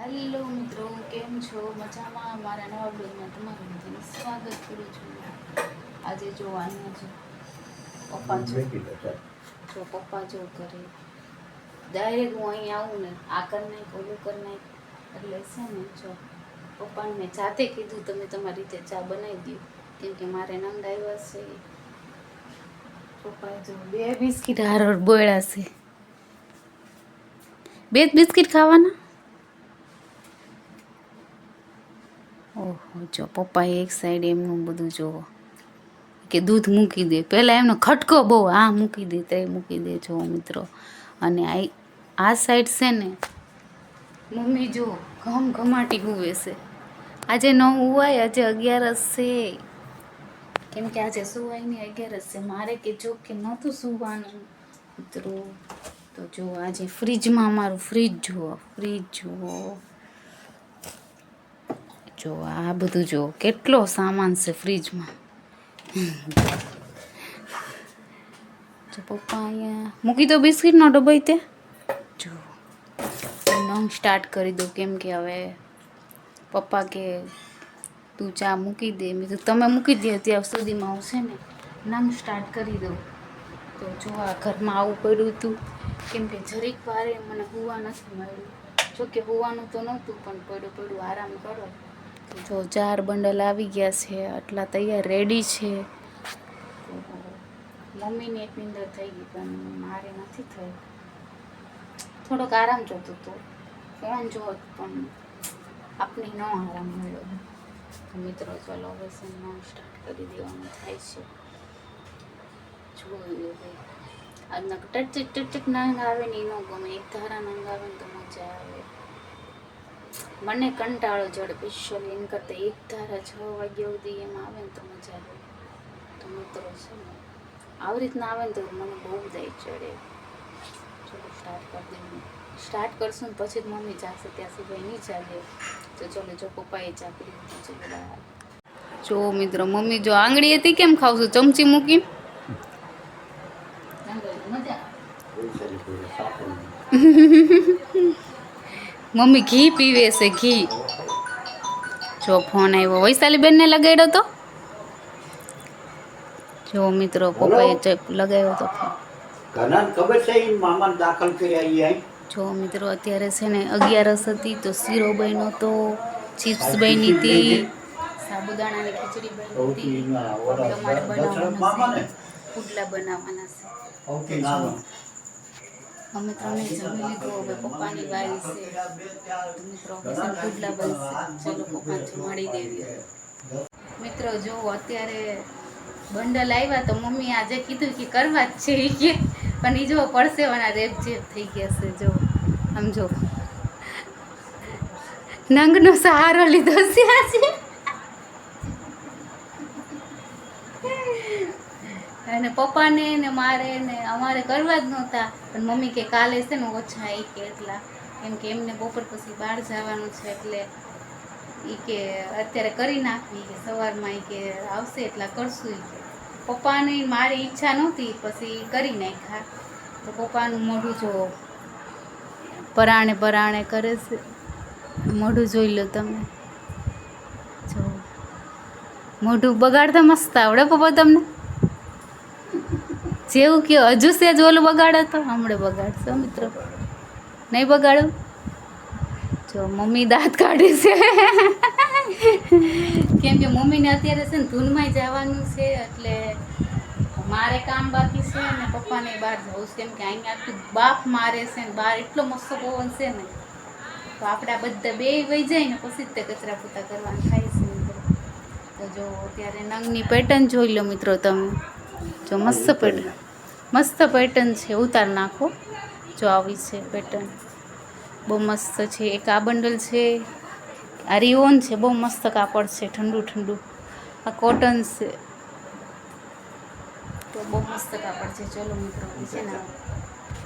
Hello મિત્રો, કેમ છો? મજામાં? મારા નવા બ્લોગમાં તમારું બધાનું સ્વાગત કરું છું. આજે જોવાનું છે પપ્પા જો કરે ડાયરેક્ટ હું અહીં આવું ને આ કર નાખ ઓલું કર નાખ એટલે છે ને જો પપ્પાને મેં જાતે કીધું તમે તમારી રીતે ચા બનાવી દો કેમ કે મારે નંદ આવ્યા છે. પપ્પાએ જો 2 બિસ્કિટ હાર બોળ્યા છે. 2 બિસ્કિટ ખાવાના. ઓહો, જો પપ્પાએ એક સાઈડ એમનું બધું જોવો કે દૂધ મૂકી દે, પહેલાં એમનો ખટકો બહુ આ મૂકી દે તે મૂકી દે જો મિત્રો. અને આ સાઈડ છે ને મમ્મી જો ઘમાટી હુવે છે. આજે ન હુવાય, આજે 11 છે કેમ કે આજે સુવાયની 11 છે. મારે કે જો કે નહોતું સુવાનું મિત્રો. તો જો આજે ફ્રીજમાં અમારું ફ્રીજ જુઓ જો આ બધું જો કેટલો સામાન છે ફ્રીજમાં. જો પપ્પા અહીંયા મૂકી દો બિસ્કિટનો ડબ્બો તે જો નંગ સ્ટાર્ટ કરી દો કેમ કે હવે પપ્પા કે તું ચા મૂકી દે. મેં તો તમે મૂકી દે ત્યાં સુધીમાં હું છે ને નંગ સ્ટાર્ટ કરી દઉં. તો જો આ ઘરમાં આવું પડ્યું હતું કેમ કે જરીક વારે મને હુવા નથી મળ્યું. જોકે હોવાનું તો નહોતું પણ પડ્યું આરામ કરો. જો 4 બંડલ આવી ગયા છે, આટલા તૈયાર રેડી છે. મમ્મીને એક નિંદર થઈ ગઈ પણ મારે નથી થઈ. થોડોક આરામ જોતો હતો, ફોન જોત પણ આપને ન આરામ મળ્યો. તો મિત્રો ચલો હવે નંગ સ્ટાર્ટ કરી દેવાનું થાય છે. જોયું ભાઈ આજના ટચક નંગ આવે ને એનો ગમે, એક ધારા નંગ આવે ને તો મજા આવે. મને કંટાળો જડે સ્પેશિયલી એમ કરતાં એક ધારા 6 વાગ્યા સુધી એમ આવે ને તો મજા આવે. તો મિત્રો છે ને આવી રીતના આવે ને તો મને બહુ દાઈ ચડે. ચલો સ્ટાર્ટ કરી દઈએ. સ્ટાર્ટ કરશું ને પછી જ મમ્મી જાશે, ત્યાં સુધી નહીં ચાલે. તો ચલો જો પપ્પાએ ચા પી લીધી છે બધા. જો મિત્રો મમ્મી જો આંગળી હતી કેમ ખાવશું ચમચી મૂકી. મમ્મી ઘી પીવે છે ઘી. જો ફોન આવ્યો વૈશાલી બેનને લગાડ્યો તો. જો મિત્રો પપ્પાએ લગાવ્યો તો ફોન. જો મિત્રો અત્યારે છે ને 11 હતી તો શીરો બન્યો તો, ચિપ્સ બની હતી, સાબુદાણાની ખીચડી બની હતી. અમારે બનાવવાના છે પુડલા બનાવવાના છે. અમે ત્રણે જમી લીધું, હવે પપ્પાની વારી છે. તો મિત્રો હવે પુડલા બનશે. ચલો પપ્પાને જમાડી દેવી. મિત્રો જો અત્યારે બંડલ આવ્યા તો મમ્મી આજે કીધું કે કરવા જ છે કે પણ એ જો પરસેવાના રેપ જેપ થઈ ગયા છે. જો સમજો નંગનો સહારો લીધો છે આજે. અને પપ્પાને ને મારે ને અમારે કરવા જ નહોતા પણ મમ્મી કે કાલે છે ને ઓછા એ કે એટલા કેમ કે એમને બપોર પછી બહાર જવાનું છે એટલે એ કે અત્યારે કરી નાખવી કે સવારમાં એ કે આવશે એટલા કરશું. એ કે પપ્પાને મારી ઈચ્છા નહોતી પછી કરી નાખ્યા. તો પપ્પાનું મોઢું જો પરાણે કરે છે. મોઢું જોઈ લો તમે. જો મોઢું બગાડતા મસ્ત આવડે પપ્પા તમને. જેવું કે હજુ છે જ ઓલું બગાડે તો હમણાં બગાડશો મિત્રો. નહીં બગાડું. જો મમ્મી દાંત કાઢે છે કેમ કે મમ્મીને અત્યારે છે ને ધૂનમાં જવાનું છે એટલે મારે કામ બાકી છે ને પપ્પાને બહાર જવું છે કેમ કે અહીંયા આટલું બાફ મારે છે ને બહાર એટલો મસ્ત પવન છે ને તો આપણા બધા બે વહી જાય ને પછી જ તે કચરા પોતા કરવાનું થાય છે મિત્રો. તો જો અત્યારે નંગની પેટર્ન જોઈ લો મિત્રો તમે. જો મસ્ત પેટર્ન છે, ઉતાર નાખો. જો આવી છે પેટર્ન, બહુ મસ્ત છે. એક આ બંડલ છે, આ રિયોન છે, બહુ મસ્ત કાપડ છે, ઠંડુ. આ કોટન છે તો બહુ મસ્ત કાપડ છે. ચલો મિત્રો છે ને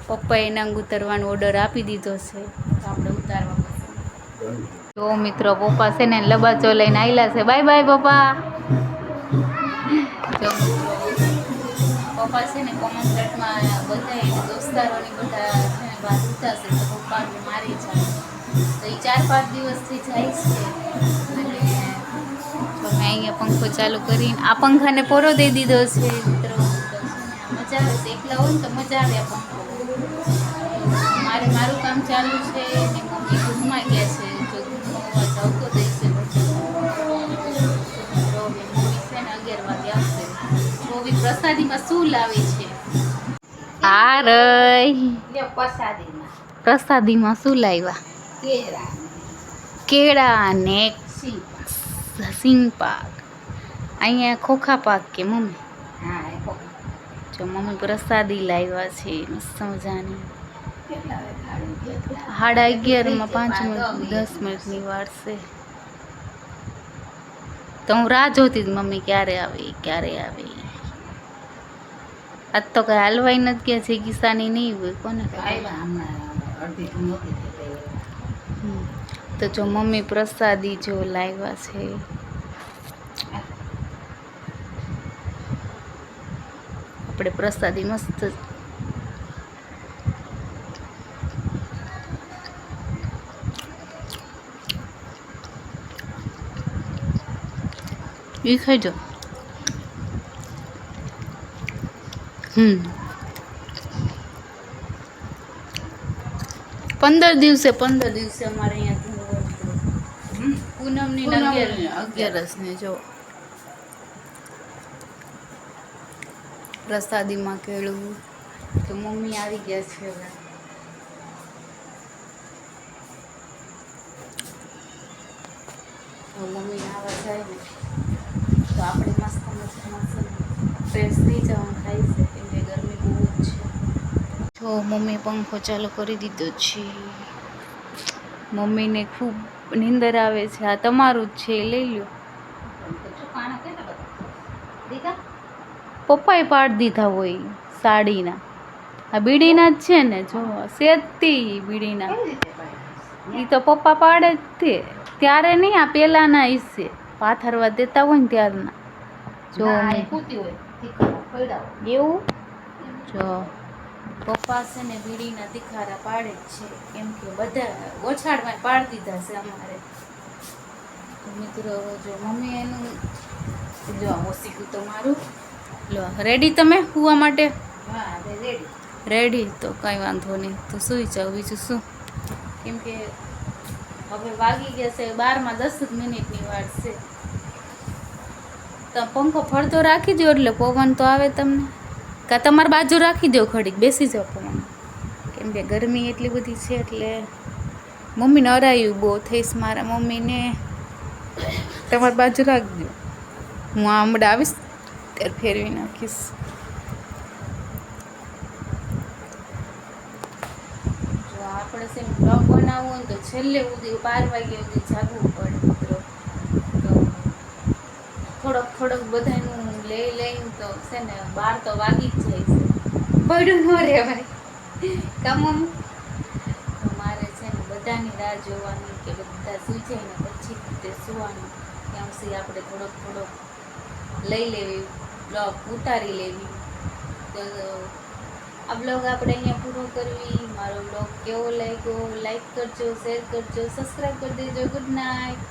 પપ્પાએ નંગ ઉતારવાનો ઓર્ડર આપી દીધો છે તો આપણે ઉતારવા પડશે. જો મિત્રો પપ્પા છે ને લબાચો લઈને આવેલા છે. બાય બાય પપ્પા. જો પપ્પા છે ને કોમન ફ્લેટમાં બધા દોસ્તારોની બધા છે ને બહાર ઉતારશે તો પપ્પાને મારી જાય તો એ 4-5 દિવસથી જાય છે. અને તો મેં અહીંયા પંખો ચાલુ કરીને આ પંખાને પોરો દઈ દીધો છે મિત્રો. તો છે ને આ મજા આવે છે, એકલા હોય ને તો મજા આવે આ પંખો. મારે મારું કામ ચાલુ છે ને મમ્મી ઘૂમમાં ગયા છે. જો ઘૂમનો અવાજ આવતો રહેશે પછી મમ્મી છે ને 11 વાગે આવશે. જોવી પ્રસાદીમાં શું લાવે છે. આ રઈ પ્રસાદીમાં શું લાવ્યા? કેળા ને સિંગ પાક. અહીંયા ખોખા પાક કે મમ્મી? જો મમ્મી પ્રસાદી લાવ્યા છે મસ્ત મજાની. 11:30 5 મિનિટ 10 મિનિટની વાર છે. તો હું રાહ જોતી હતી મમ્મી ક્યારે આવે. આજ તો કઈ હાલવાય નથી ગયા છે. કિસાની નહીં હોય કોને તો જો મમ્મી પ્રસાદી જો લાવ્યા છે. આપણે પ્રસાદી મસ્ત એ ખાઈજો. 15 દિવસે અમારે અહીંયા પૂનમની 11 ને જો પ્રસાદીમાં કેળું. તો મમ્મી આવી ગયા છે હવે. મમ્મી આવા જાય ને તો આપણે મસ્ત ફ્રેશ થઈ જવાનું થાય છે કેમ કે ગરમી બહુ જ છે. જો મમ્મી પંખો ચાલુ કરી દીધો છે. મમ્મીને ખૂબ નીંદર આવે છે. આ તમારું જ છે, લઈ લો. પપ્પાએ પાડી દીધા હોય સાડીના. આ બીડીના જ છે ને, જો સેજતી બીડીના. એ તો પપ્પા પાડે જ તે ત્યારે નહીં, આ પેલાના હિસ્સે પાથરવા દેતા હોય ને ત્યારના. જો એવું જો પપ્પા છે ને બીડીના તિખારા પાડે જ છે કેમ કે બધા ઓછાડમાં પાડી દીધા છે અમારે. તો મિત્રો જો મમ્મી એનું જો ઓસીકું તમારું લો રેડી. તમે સુવા માટે રેડી? તો કાંઈ વાંધો નહીં, તો સૂઈ જાઓ. બીજું શું, કેમ કે હવે વાગી ગયા છે 12 10 મિનિટની વાર છે. તો પંખો ફરતો રાખી દો એટલે પવન તો આવે તમને. કાં તમારી બાજુ રાખી દો, ઘડીક બેસી જાઓ પવન. કેમ કે ગરમી એટલી બધી છે એટલે મમ્મીને અરાયું બહુ થઈશ. મારા મમ્મીને તમારી બાજુ રાખજો. હું આ હમણાં આવીશ ત્યારે ફેરવી નાખીશ. જો આપણે છે બ્લોગ બનાવવો હોય તો છેલ્લે સુધી 12 વાગ્યા સુધી જાગવું પડે મિત્રો. તો થોડોક બધાનું લઈને તો છે ને 12 તો વાગી જ જાય છે. પડ્યું ન રહેવાય કામ. તો મારે છે ને બધાની રાહ જોવાની કે બધા સૂઈ જાય ને પછી તે સુવાનું. ત્યાં સુધી આપણે થોડોક લઈ લેવી, બ્લોગ ઉતારી લેવી. તો આ બ્લોગ આપણે અહીંયા પૂરો કરવી. મારો બ્લોગ કેવો લાગ્યો લાઈક કરજો, શેર કરજો, સબસ્ક્રાઈબ કરી દેજો. Good night.